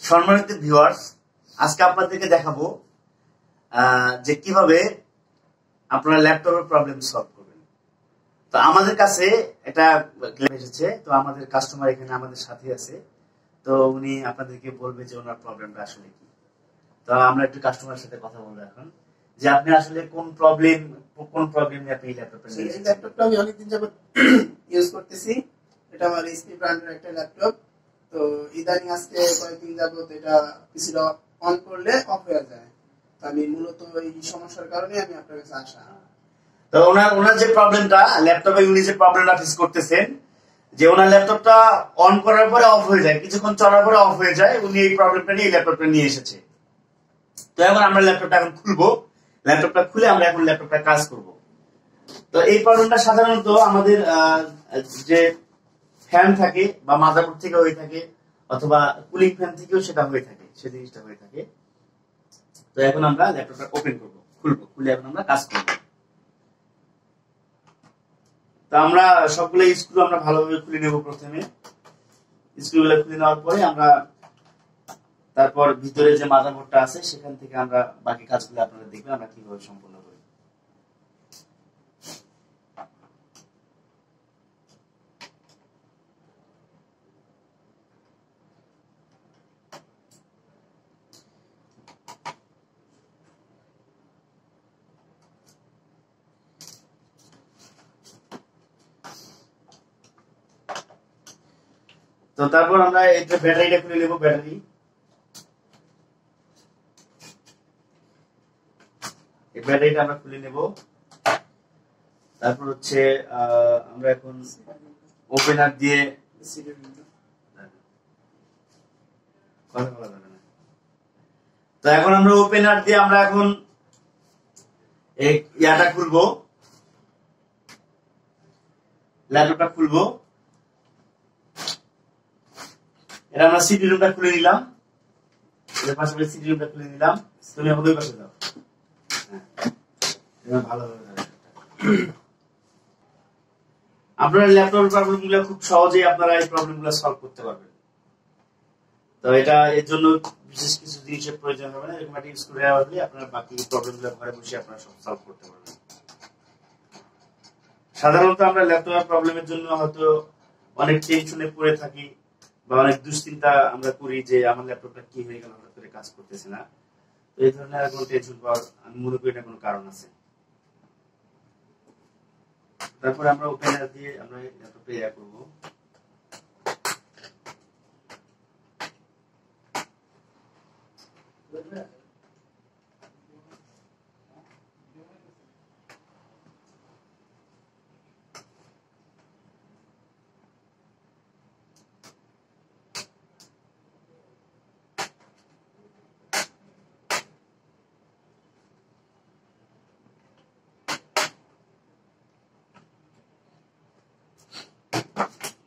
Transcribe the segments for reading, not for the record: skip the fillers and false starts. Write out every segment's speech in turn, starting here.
সম্মানিত ভিউয়ার্স, আজকে আপনাদেরকে দেখাবো যে কিভাবে আপনারা ল্যাপটপের প্রবলেম সলভ করবেন। তো আমাদের কাছে এটা এসেছে, তো আমাদের কাস্টমার এখানে আমাদের সাথে আছে, তো উনি আপনাদেরকে বলবে যে ওনার প্রবলেমটা আসলে কি। তো আমরা একটু কাস্টমারের সাথে কথা বলবো এখন, যে আপনি আসলে কোন প্রবলেম নিয়ে আপনি ল্যাপটপটা নিয়ে এসেছেন। ল্যাপটপটা আমি অনেকদিন যাবত ইউজ করতেছি। এটা আমার এইচপি ব্র্যান্ডের একটা ল্যাপটপ। তো ইদানিং আজকে কয়েকদিন যাবত এটা পিসিটা অন করলে অফ হয়ে যায়। তো আমি মূলত এই সমস্যার কারণে আমি আপনার কাছে আসা। তো ওনার যে প্রবলেমটা ল্যাপটপে উনি যে প্রবলেমটা ফেস করতেছেন, যে ওনার ল্যাপটপটা অন করার পরে অফ হয়ে যায়, কিছুক্ষণ চলার পরে অফ হয়ে যায়, উনি এই প্রবলেমটা নিয়ে ল্যাপটপটা নিয়ে এসেছে। তো এখন আমরা ল্যাপটপটা এখন খুলবো, ল্যাপটপটা খুলে আমরা এখন ল্যাপটপটা কাজ করব। তো এই প্রবলেমটা সাধারণত আমাদের যে ফ্যান থাকে বা মাদারবোর্ড থেকে হয়ে থাকে, অথবা কুলিং ফ্যান থেকেও সেটা হয়ে থাকে, সেই জিনিসটা হয়ে থাকে। তো এখন আমরা ল্যাপটপটা ওপেন করব, খুলবো, খুলে এখন আমরা কাজ করব। তো আমরা সবগুলো স্ক্রু আমরা ভালোভাবে খুলে নেব। প্রথমে স্ক্রুগুলো খুলে নেওয়ার পরে আমরা তারপর ভিতরে যে মাদারবোর্ডটা আছে সেখান থেকে আমরা বাকি কাজগুলো আপনারা দেখবেন আমরা কিভাবে সম্পন্ন করি। তো তারপর আমরা এটা ব্যাটারিটা খুলে নেব। ব্যাটারিটা আমরা খুলে নেব। তারপর হচ্ছে আমরা এখন ওপেনার দিয়ে কথা বলা যাবে না। তো এখন আমরা ওপেনার দিয়ে আমরা এখন এই ইয়াটা খুলবো, ল্যাপটপটা খুলবো। এটা আমরা সিডি রুমটা খুলে নিলাম, এর পাশাপাশি সিডি রুমটা খুলে নিলাম। তুমি এখন ওই পাশে যাও, ভালোভাবে আপনারা ল্যাপটপের প্রবলেমগুলো খুব সহজেই আপনারা এই প্রবলেমগুলো সলভ করতে পারবেন। তো এটা এর জন্য বিশেষ কিছু জিনিসের প্রয়োজন হবে না, এরকম একটা স্ক্রুড্রাইভার হলে আপনারা বাকি প্রবলেমগুলো ঘরে বসে আপনারা সব সলভ করতে পারবেন। সাধারণত আমরা ল্যাপটপের প্রবলেমের জন্য হয়তো অনেক টেনশনে পড়ে থাকি বা অনেক দুশ্চিন্তা আমরা করি যে আমার ল্যাপটপটা কি হয়ে গেল, হঠাৎ করে কাজ করতেছে না। তো এই ধরনের কোনো টেনশন পাওয়ার আমি মনে করি না কোনো কারণ আছে। তারপরে আমরা ওপেনার দিয়ে আমরা ল্যাপটপে ইয়া করব।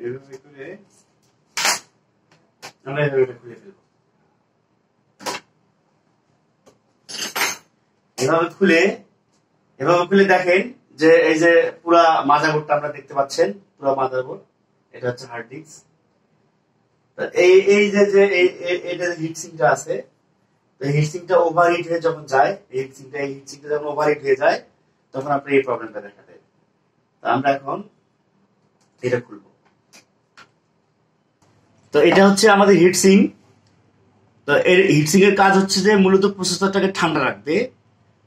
এভাবে করে আমরা এভাবে খুলে ফেলবো। এভাবে খুলে দেখেন যে এই যে পুরা মাদারবোর্ডটা আমরা দেখতে পাচ্ছেন, পুরা মাদারবোর্ড, এটা হচ্ছে হার্ড ডিস্ক। এই যে এটা হিটসিংটা আছে, তো হিটসিংটা ওভারহিট হয়ে যখন যায়, এই হিটসিংটা যখন ওভারহিট হয়ে যায় তখন আপনার এই প্রবলেমটা দেখা দেয়। তো আমরা এখন এটা খুলবো। তো এটা হচ্ছে আমাদের হিটসিং। তো এর হিটসিং এর কাজ হচ্ছে যে মূলত প্রসেসরটাকে ঠান্ডা রাখবে।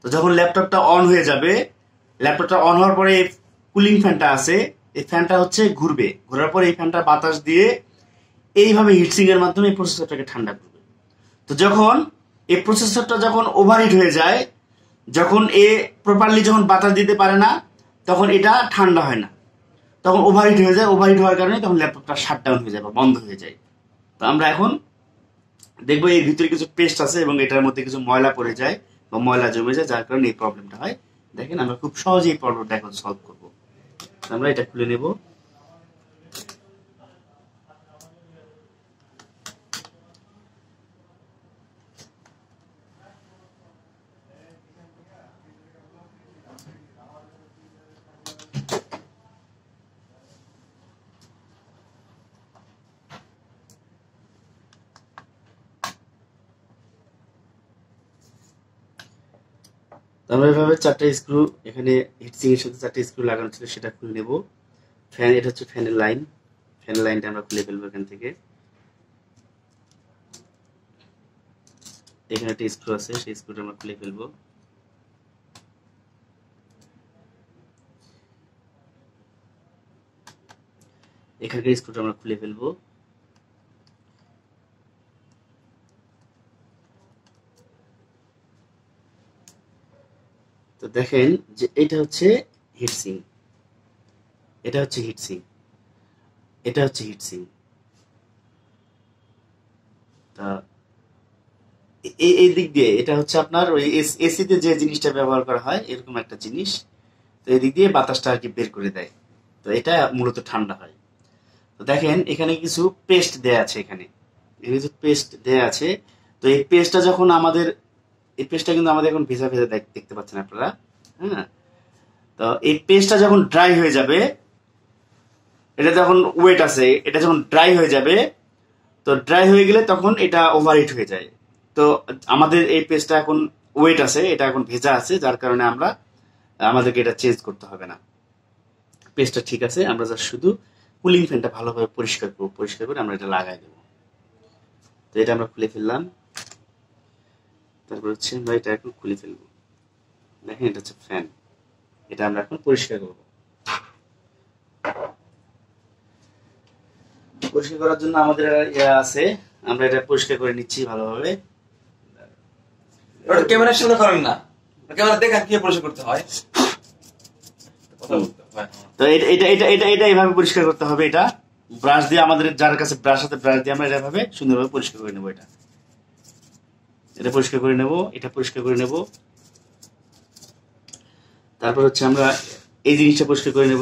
তো যখন ল্যাপটপটা অন হয়ে যাবে, ল্যাপটপটা অন হওয়ার পরে কুলিং ফ্যানটা আছে, এই ফ্যানটা হচ্ছে ঘুরবে, ঘোরার পরে এই ফ্যানটা বাতাস দিয়ে এইভাবে হিটসিং এর মাধ্যমে এই প্রসেসরটাকে ঠান্ডা করবে। তো যখন এই প্রসেসরটা যখন ওভারহিট হয়ে যায়, যখন প্রপারলি যখন বাতাস দিতে পারে না, তখন এটা ঠান্ডা হয় না, তখন ওভারহিট হয়ে যায়। ওভারহিট হওয়ার কারণে তখন ল্যাপটপটা শাটডাউন হয়ে যায় বা বন্ধ হয়ে যায়। তো আমরা এখন দেখবো এর ভিতরে কিছু পেস্ট আছে এবং এটার মধ্যে কিছু ময়লা পড়ে যায় বা ময়লা জমে যায়, যার কারণে এই প্রবলেমটা হয়। দেখেন আমরা খুব সহজেই এই প্রবলেমটা এখন সলভ করবো। আমরা এটা খুলে নেব। আমরা এভাবে 4টা স্ক্রু এখানে হিটসিং এর সাথে 4টা স্ক্রু লাগানো ছিল সেটা খুলে নেব। ফ্যান, এটা হচ্ছে ফ্যানের লাইন, ফ্যানের লাইনটা আমরা খুলে ফেলবো এখান থেকে। এখানে একটা স্ক্রু আছে, সেই স্ক্রুটা আমরা খুলে ফেলবো। এখানকার স্ক্রুটা আমরা খুলে ফেলবো। তো দেখেন যে এটা হচ্ছে হিটসিং, এটা হচ্ছে হিটসিং, এটা হচ্ছে হিটসিং। তা এই দিক দিয়ে এটা হচ্ছে আপনার ওই এসিতে যে জিনিসটা ব্যবহার করা হয় এরকম একটা জিনিস। তো এই দিক দিয়ে বাতাসটা আর কি বের করে দেয়। তো এটা মূলত ঠান্ডা হয়। তো দেখেন এখানে কিছু পেস্ট দেয়া আছে, এখানে কিছু পেস্ট দেয়া আছে। তো এই পেস্টটা যখন আমাদের, এই পেস্টটা কিন্তু আমাদের এখন ভেজা ভেজা দেখতে পাচ্ছেন আপনারা। হ্যাঁ, তো এই পেস্টটা যখন ড্রাই হয়ে যাবে, এটা যখন ওয়েট আছে, এটা যখন ড্রাই হয়ে যাবে, তো ড্রাই হয়ে গেলে তখন এটা ওভারহিট হয়ে যায়। তো আমাদের এই পেস্টটা এখন ওয়েট আছে, এটা এখন ভেজা আছে, যার কারণে আমাদেরকে এটা চেঞ্জ করতে হবে না। পেস্টটা ঠিক আছে, আমরা জাস্ট শুধু কুলিং ফ্যানটা ভালোভাবে পরিষ্কার করবো, পরিষ্কার করে আমরা এটা লাগাই দেবো। তো এটা আমরা খুলে ফেললাম। তারপর হচ্ছে আমরা এটা এখন খুলে ফেলবো। দেখেন এটা হচ্ছে ফ্যান, এটা আমরা এখন পরিষ্কার করবো। পরিষ্কার করার জন্য আমাদের ইয়ে আছে, আমরা এটা পরিষ্কার করে নিচ্ছি ভালোভাবে। ওটা ক্যামেরার সামনে করেন না, ক্যামেরা দেখেন কি পরিষ্কার করতে হয়। তো এটা এটা এটা এটা এইভাবে পরিষ্কার করতে হবে। এটা ব্রাশ দিয়ে, আমাদের যার কাছে ব্রাশ আছে ব্রাশ দিয়ে আমরা এভাবে সুন্দরভাবে পরিষ্কার করে নেবো। এটা পরিষ্কার করে নেব, এটা পরিষ্কার করে নেব। তারপর হচ্ছে আমরা এই জিনিসটা পরিষ্কার করে নেব।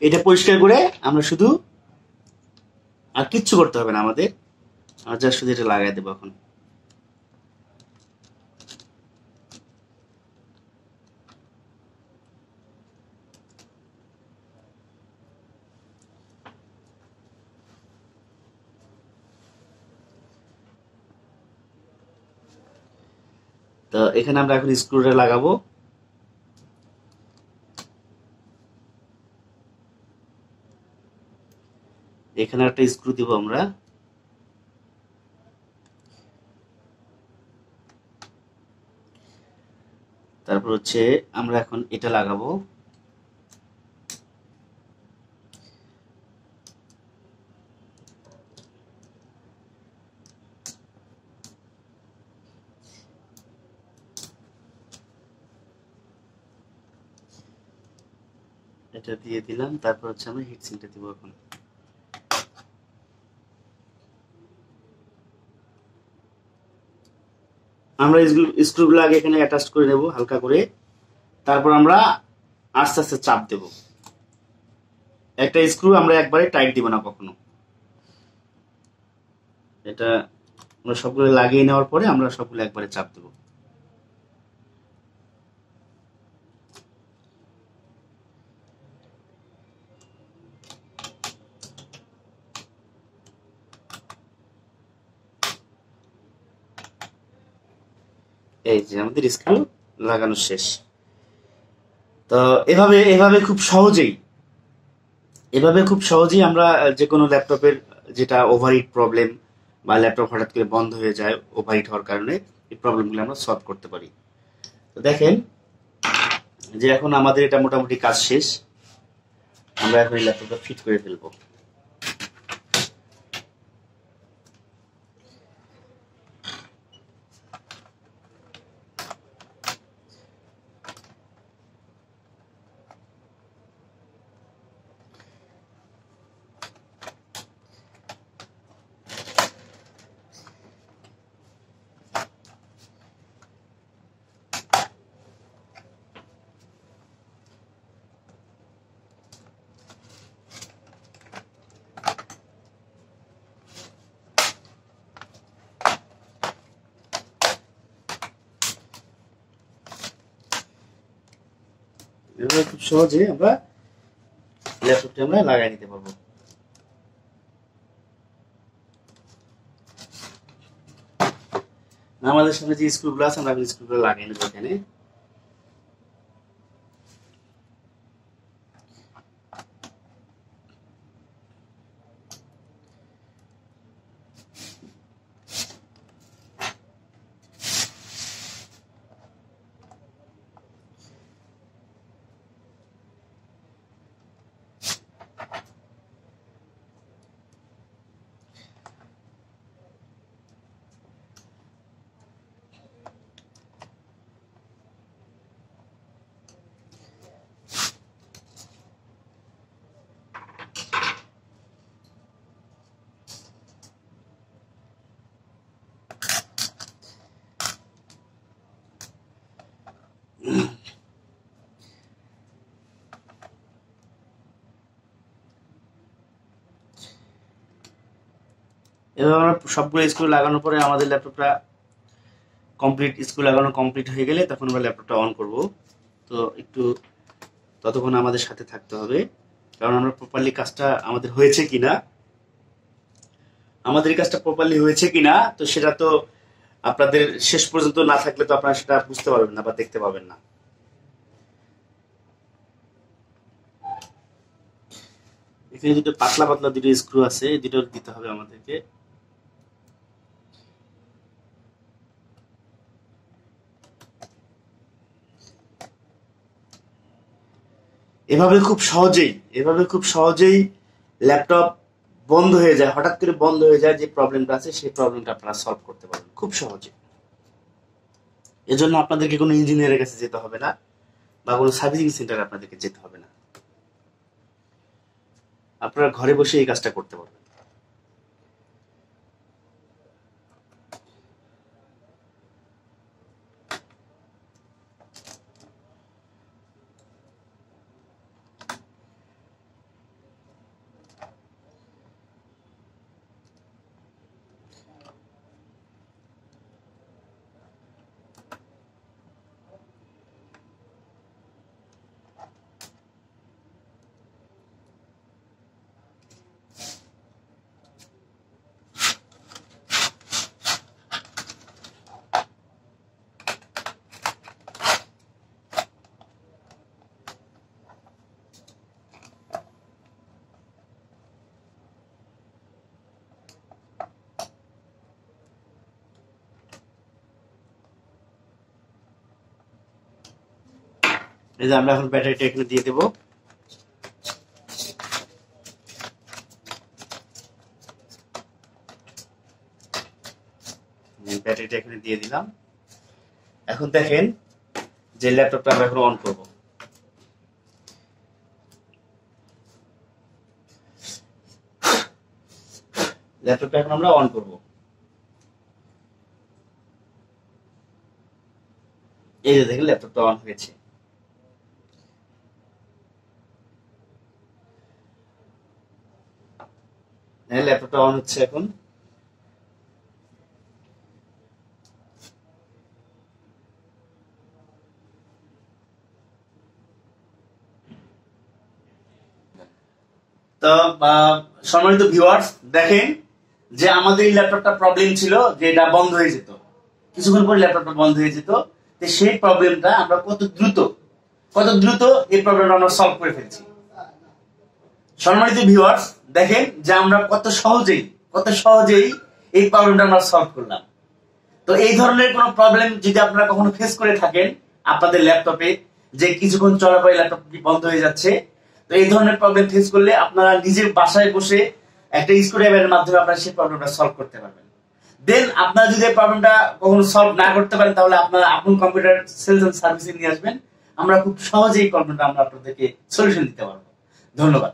এটা পরিষ্কার করে আমরা শুধু, আর কিচ্ছু করতে হবে না আমাদের, আর যা শুধু এটা লাগাই দেবো এখন। তো এখানে আমরা এখন স্ক্রুটা লাগাবো। এখানে একটা স্ক্রু দিব আমরা। তারপর হচ্ছে আমরা এখন এটা লাগাবো। এটা দিয়ে দিলাম। তারপর হচ্ছে আমরা হিটসিংটা দিব এখন। আমরা স্ক্রুগুলো আগে এখানে অ্যাটাচ করে নেব হালকা করে। তারপর আমরা আস্তে আস্তে চাপ দেব। একটা স্ক্রু আমরা একবারে টাইট দিব না কখনো। এটা আমরা সবগুলো লাগিয়ে নেওয়ার পরে আমরা সবগুলো একবারে চাপ দেব। এই যে আমাদের স্ক্রু লাগানো শেষ। তো এভাবে এভাবে খুব সহজেই, এভাবে খুব সহজেই আমরা যে কোনো ল্যাপটপের যেটা ওভারহিট প্রবলেম, বা ল্যাপটপ হঠাৎ করে বন্ধ হয়ে যায় ওভারহিট হওয়ার কারণে, এই প্রবলেমগুলো আমরা সলভ করতে পারি। তো দেখেন যে এখন আমাদের এটা মোটামুটি কাজ শেষ। আমরা এখন এই ল্যাপটপটা ফিট করে ফেলবো। এভাবে খুব সহজে আমরা ল্যাপটপটা আমরা লাগাই নিতে পারবো। আমাদের সামনে যে স্ক্রুগুলো আছে আমরা স্ক্রুগুলো লাগিয়ে নেবো এখানে। এবার আমরা সবগুলো স্ক্রু লাগানোর পরে আমাদের ল্যাপটপটা কমপ্লিট, স্ক্রু লাগানো কমপ্লিট হয়ে গেলে তখন আমরা ল্যাপটপটা অন করব। তো একটু ততক্ষণ আমাদের সাথে থাকতে হবে, কারণ আমরা প্রপারলি কাজটা আমাদের হয়েছে কিনা, আমাদের কাজটা প্রপারলি হয়েছে কিনা তো সেটা তো আপনাদের শেষ পর্যন্ত না থাকলে তো আপনারা সেটা বুঝতে পারবেন না বা দেখতে পাবেন না। এখানে দুটো পাতলা পাতলা দুটো স্ক্রু আছে, এই দুটো দিতে হবে আমাদেরকে। এভাবে খুব সহজেই ল্যাপটপ বন্ধ হয়ে যায়, হঠাৎ করে বন্ধ হয়ে যায়। যে প্রবলেমটা আছে সেই প্রবলেমটা আপনারা সলভ করতে পারবেন খুব সহজে। এজন্য আপনাদেরকে কোনো ইঞ্জিনিয়ারের কাছে যেতে হবে না বা কোনো সার্ভিসিং সেন্টারে আপনাদেরকে যেতে হবে না, আপনারা ঘরে বসে এই কাজটা করতে পারবেন। এই যে আমরা এখন ব্যাটারিটা এখানে দিয়ে দেব। ব্যাটারিটা এখানে দিয়ে দিলাম। এখন দেখেন যে ল্যাপটপটা আমরা এখন অন করব। ল্যাপটপটা এখন আমরা অন করব। এই যে দেখেন ল্যাপটপটা অন হয়েছে। ল্যাপটপটা অন হচ্ছে এখন। তো সম্মানিত ভিউয়ার্স, দেখেন যে আমাদের এই ল্যাপটপটা প্রবলেম ছিল যে এটা বন্ধ হয়ে যেত, কিছুক্ষণ পরে ল্যাপটপটা বন্ধ হয়ে যেত। তো সেই প্রবলেমটা আমরা কত দ্রুত এই প্রবলেমটা আমরা সলভ করে ফেলছি। সম্মানিত ভিউয়ার্স, দেখেন যে আমরা কত সহজেই এই প্রবলেমটা আমরা সলভ করলাম। তো এই ধরনের কোনো প্রবলেম যদি আপনারা কখনো ফেস করে থাকেন আপনাদের ল্যাপটপে, যে কিছুক্ষণ চলার পরে ল্যাপটপটি বন্ধ হয়ে যাচ্ছে, তো এই ধরনের প্রবলেম ফেস করলে আপনারা নিজের বাসায় বসে একটা স্ক্রুড্রাইভারের মাধ্যমে আপনারা সেই প্রবলেমটা সলভ করতে পারবেন। দেন আপনারা যদি এই প্রবলেমটা কখনো সলভ না করতে পারেন তাহলে আপনারা আপন কম্পিউটার সেলস এন্ড সার্ভিসে নিয়ে আসবেন, আমরা খুব সহজেই প্রবলেমটা আমরা আপনাদেরকে সলিউশন দিতে পারবো। ধন্যবাদ।